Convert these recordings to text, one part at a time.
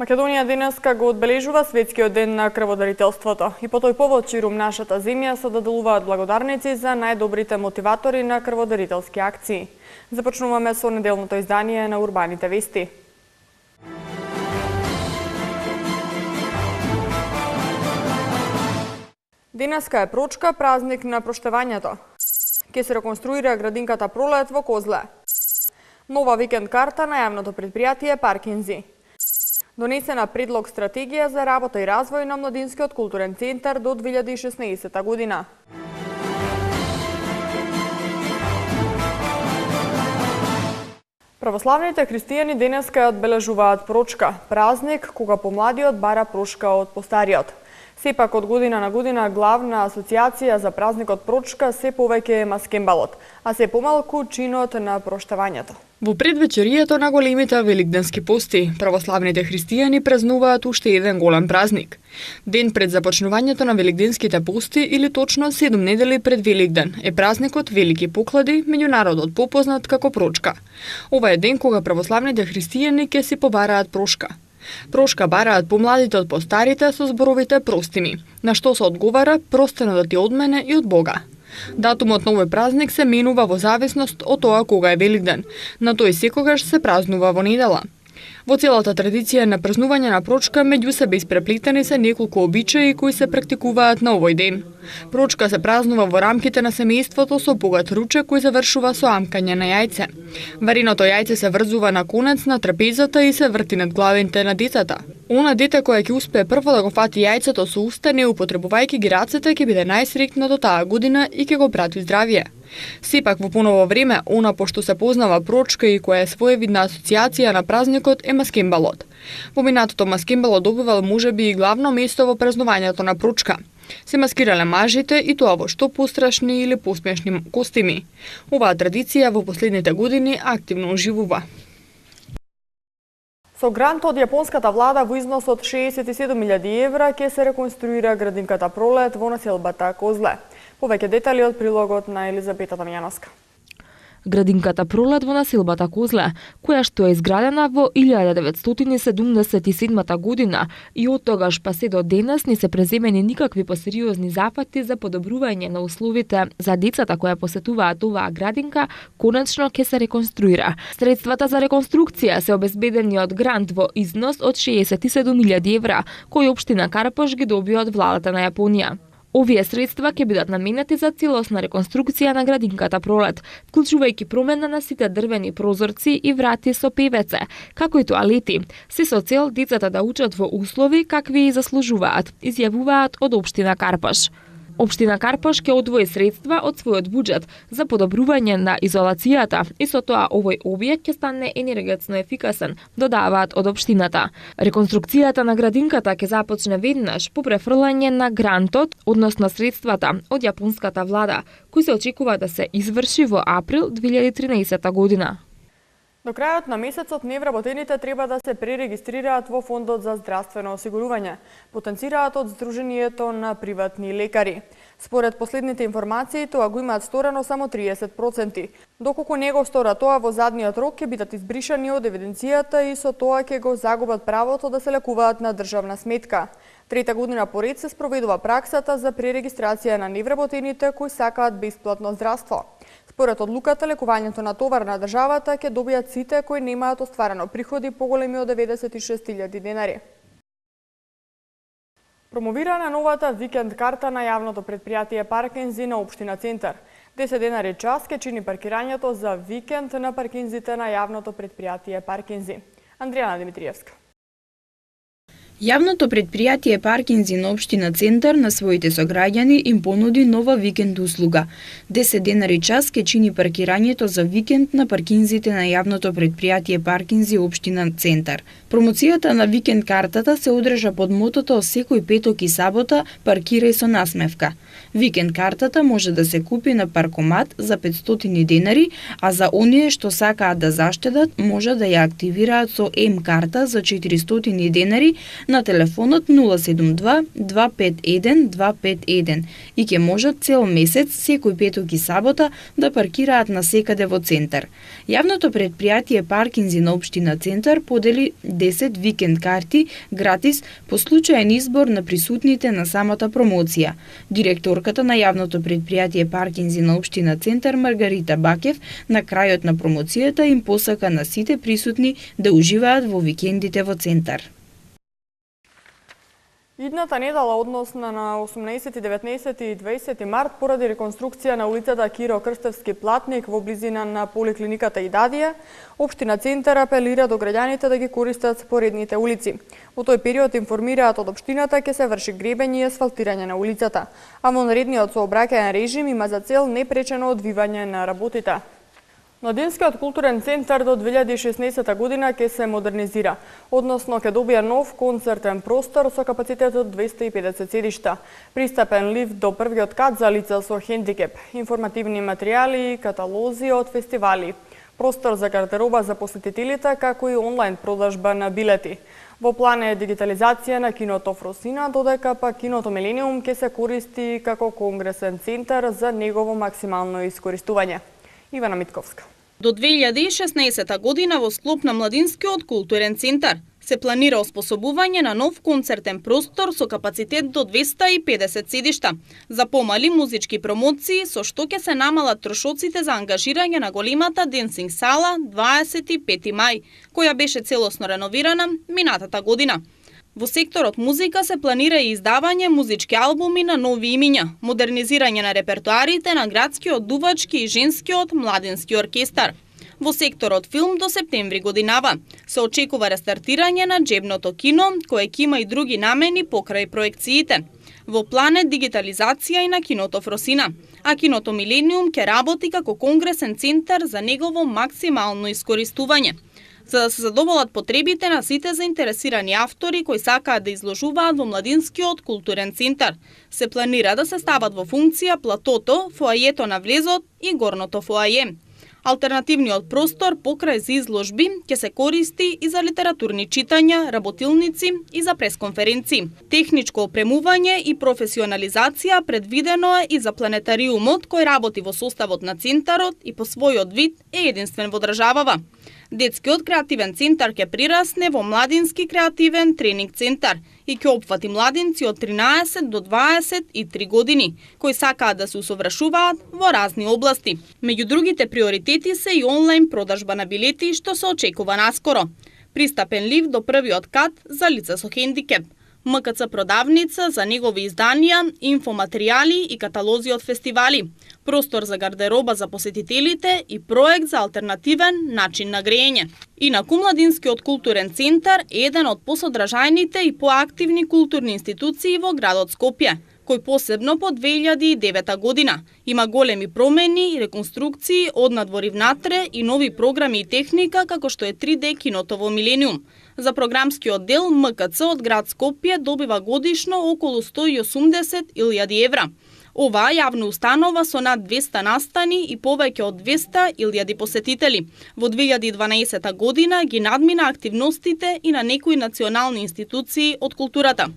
Македонија денеска го одбележува светскиот ден на крводарителството и по тој повод ширум нашата земја се доделуваат благодарници за најдобрите мотиватори на крводарителски акции. Започнуваме со неделното издание на Урбаните вести. Денеска е Прочка, празник на проштевањето. Ке се реконструира градинката Пролет во Козле. Нова викенд карта на јавното предпријатие Паркинзи. Донесена предлог стратегија за работа и развој на Младинскиот културен центар до 2016 година. Православните христијани денеска ја одбележуваат Прочка, празник кога помладиот бара прошка од постариот. Сепак од година на година главна асоциација за празникот Прочка се повеќе е маскембалот, а се помалку чинот на проштавањето. Во предвечерието на големите великденски пости, православните христијани празнуваат уште еден голем празник. Ден пред започнувањето на великденските пости или точно 7 недели пред Великден е празникот Велики поклади, меѓу народот попознат како Прочка. Ова е ден кога православните христијани ќе си побараат прошка. Прошка бараат помладите од постарите со зборовите прости ми, на што се одговара простено да ти од мене и од Бога. Датумот на овој празник се менува во зависност од тоа кога е Великден, на тој секогаш се празнува во недела. Во целата традиција на празнување на Прочка меѓу себе испреплетени се неколку обичаи кои се практикуваат на овој ден. Прочка се празнува во рамките на семејството со богат ручек кој завршува со амкање на јајце. Вареното јајце се врзува на конец на трапезата и се врти над главите на децата. Она дете кое ќе успее прво да го фати јајцето со уста, не употребувајќи ги рацете, ќе биде најсреќно до таа година и ќе го прати здравје. Сепак во поново време, она пошто се познава Прочка и која е своевидна асоциација на празникот е маскембалот. Во минатото маскембалот добивал можеби и главно место во празнувањето на Прочка. Се маскирале мажите и тоа во што пострашни или посмешни костими. Оваа традиција во последните години активно оживува. Со грант од јапонската влада во износ од 67.000 евра ќе се реконструира градинката Пролет во населбата Козле. Повеќе детали од прилогот на Елизабета Дамјановска. Градинката Пролет во населбата Козле, која што е изградена во 1977 година и од тогаш па се до денес не се преземени никакви посериозни зафати за подобрување на условите за децата кои посетуваат оваа градинка, конечно ќе се реконструира. Средствата за реконструкција се обезбедени од грант во износ од 67.000 евра, кои општина Карпош ги добија од владата на Јапонија. Овие средства ќе бидат наменети за целосна реконструкција на градинката Пролет, вклучувајќи промена на сите дрвени прозорци и врати со певеце, како и тоалети, се со цел децата да учат во услови какви и заслужуваат, изјавуваат од општина Карпош. Општина Карпош ќе одвои средства од својот буџет за подобрување на изолацијата и со тоа овој објект ќе стане енергетично ефикасен, додаваат од општината. Реконструкцијата на градинката ќе започне веднаш по префрлање на грантот, односно средствата од јапонската влада, кој се очекува да се изврши во април 2013 година. До крајот на месецот невработените треба да се пререгистрираат во Фондот за здравствено осигурување, потенцираат од Сдруженијето на приватни лекари. Според последните информации, тоа го имаат сторено само 30%, доколку не го стора тоа во задниот рок ќе бидат избришани од евиденцијата и со тоа ќе го загубат правото да се лекуваат на државна сметка. Трета година поред се спроведува праксата за пререгистрација на невработените кои сакаат бесплатно здравство. Според одлуката, лекувањето на товар на државата ќе добијат сите кои немаат остварено приходи поголеми од 96.000 денари. Промовирана новата викенд карта на јавното предпријатие Паркинзи на општина Центар. 10 денари час ќе чини паркирањето за викенд на паркинзите на јавното предпријатие Паркинзи. Андријана Димитриевска. Јавното предпријатие Паркинзи на општина Центар на своите сограѓани им понуди нова викенд услуга. 10 денари час ќе чини паркирањето за викенд на паркинзите на јавното предпријатие Паркинзи општина Центар. Промоцијата на викенд картата се одржа под мотото секој петок и сабота паркирај со насмевка. Викенд картата може да се купи на паркомат за 500 денари, а за оние што сакаат да заштедат може да ја активираат со М карта за 400 денари на телефонот 072-251-251 и ќе можат цел месец, секој петок и сабота, да паркираат насекаде во центар. Јавното предпријатие Паркинзи на општина Центар подели 10 викенд карти гратис по случаен избор на присутните на самата промоција. Директорката на јавното предпријатие Паркинзи на општина Центар Маргарита Бакев на крајот на промоцијата им посака на сите присутни да уживаат во викендите во Центар. Идната недела, односно на 18, 19 и 20 март, поради реконструкција на улицата Киро Крстевски Платник во близина на поликлиниката Идадија, општина Центар апелира до граѓаните да ги користат споредните улици. Во тој период информираат од општината ќе се врши гребење и асфалтирање на улицата, а во наредниот сообраќајен режим има за цел непречено одвивање на работите. Младинскиот културен центар до 2016 година ќе се модернизира, односно ќе добие нов концертен простор со капацитет од 250 седишта, пристапен лифт до првиот кат за лица со хендикеп, информативни материјали и каталози од фестивали, простор за гардероба за посетителите, како и онлайн продажба на билети. Во план е дигитализација на киното Фросина, додека пак киното Милениум ќе се користи како конгресен центар за негово максимално искористување. Ивана Митковска. До 2016 година во склоп на Младинскиот културен центар се планира оспособување на нов концертен простор со капацитет до 250 седишта за помали музички промоции, со што ќе се намалат трошоците за ангажирање на големата денсинг сала 25 мај, која беше целосно реновирана минатата година. Во секторот музика се планира и издавање музички албуми на нови имиња, модернизирање на репертоарите на градскиот, дувачки и женскиот младински оркестар. Во секторот филм до септември годинава се очекува рестартирање на джебното кино, кое ќе има и други намени покрај проекциите. Во план е дигитализација и на киното Фросина, а киното Милениум ќе работи како конгресен центар за негово максимално искористување. За да се задоволат потребите на сите заинтересирани автори кои сакаат да изложуваат во Младинскиот културен центар, се планира да се стават во функција платото, фоајето на влезот и горното фоаје. Алтернативниот простор покрај за изложби ќе се користи и за литературни читања, работилници и за пресконференции. Техничко опремување и професионализација предвидено е и за планетариумот кој работи во составот на центарот и по својот вид е единствен во државава. Детскиот креативен центар ќе прирасне во Младински креативен тренинг центар и ќе опфати младинци од 13 до 23 години, кои сакаат да се усовршуваат во разни области. Меѓу другите приоритети се и онлайн продажба на билети, што се очекува наскоро. Пристапен лифт до првиот кат за лица со хендикеп. МКЦ продавница за негови изданија, инфоматеријали и каталози од фестивали, простор за гардероба за посетителите и проект за алтернативен начин на грејење. Инаку Младинскиот културен центар е еден од посодржајните и поактивни културни институции во градот Скопје, кој посебно по 2009 година има големи промени и реконструкции од надвор и внатре и нови програми и техника како што е 3D киното во Милениум. За програмскиот дел МКЦ од град Скопје добива годишно околу 180.000 евра. Оваа јавна установа со над 200 настани и повеќе од 200.000 посетители. Во 2012 година ги надмина активностите и на некои национални институции од културата.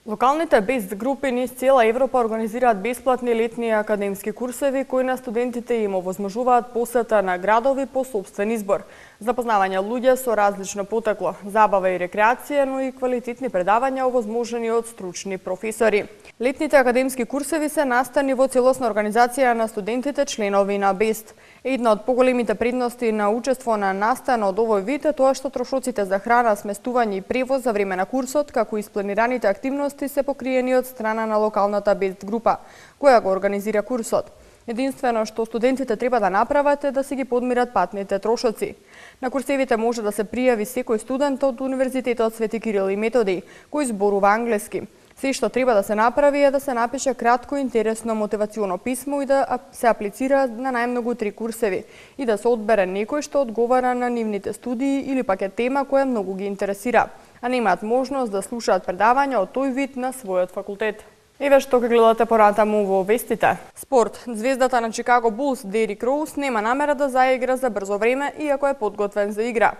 Локалните бест групи низ цела Европа организираат бесплатни летни академски курсеви кои на студентите им овозможуваат посета на градови по собствен избор, запознавање луѓе со различно потекло, забава и рекреација, но и квалитетни предавања овозможени од стручни професори. Летните академски курсеви се настани во целосна организација на студентите членови на бест. Една од поголемите предности на учество на настана од овој вид е тоа што трошоците за храна, сместување и превоз за време на курсот, како и испланираните активности се покриени од страна на локалната бест група, која го организира курсот. Единствено што студентите треба да направат е да си ги подмират патните трошоци. На курсевите може да се пријави секој студент од Универзитетот Свети Кирил и Методиј, кој зборува англиски. Се што треба да се направи е да се напише кратко интересно мотивационо писмо и да се аплицира на најмногу 3 курсеви и да се одбере некој што одговара на нивните студии или пак е тема која многу ги интересира, а немаат можност да слушаат предавања од тој вид на својот факултет. Еве што ќе гледате поратаму во вестите. Спорт. Звездата на Чикаго Булс Дерик Роуз нема намера да заигра за брзо време, иако е подготвен за игра.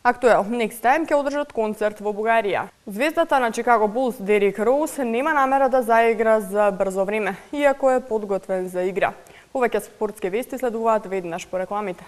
Актуел, Next Time ќе одржат концерт во Бугарија. Звездата на Чикаго Булс Дерик Роуз нема намера да заигра за брзо време, иако е подготвен за игра. Повеќе спортски вести следуваат веднаш по рекламите.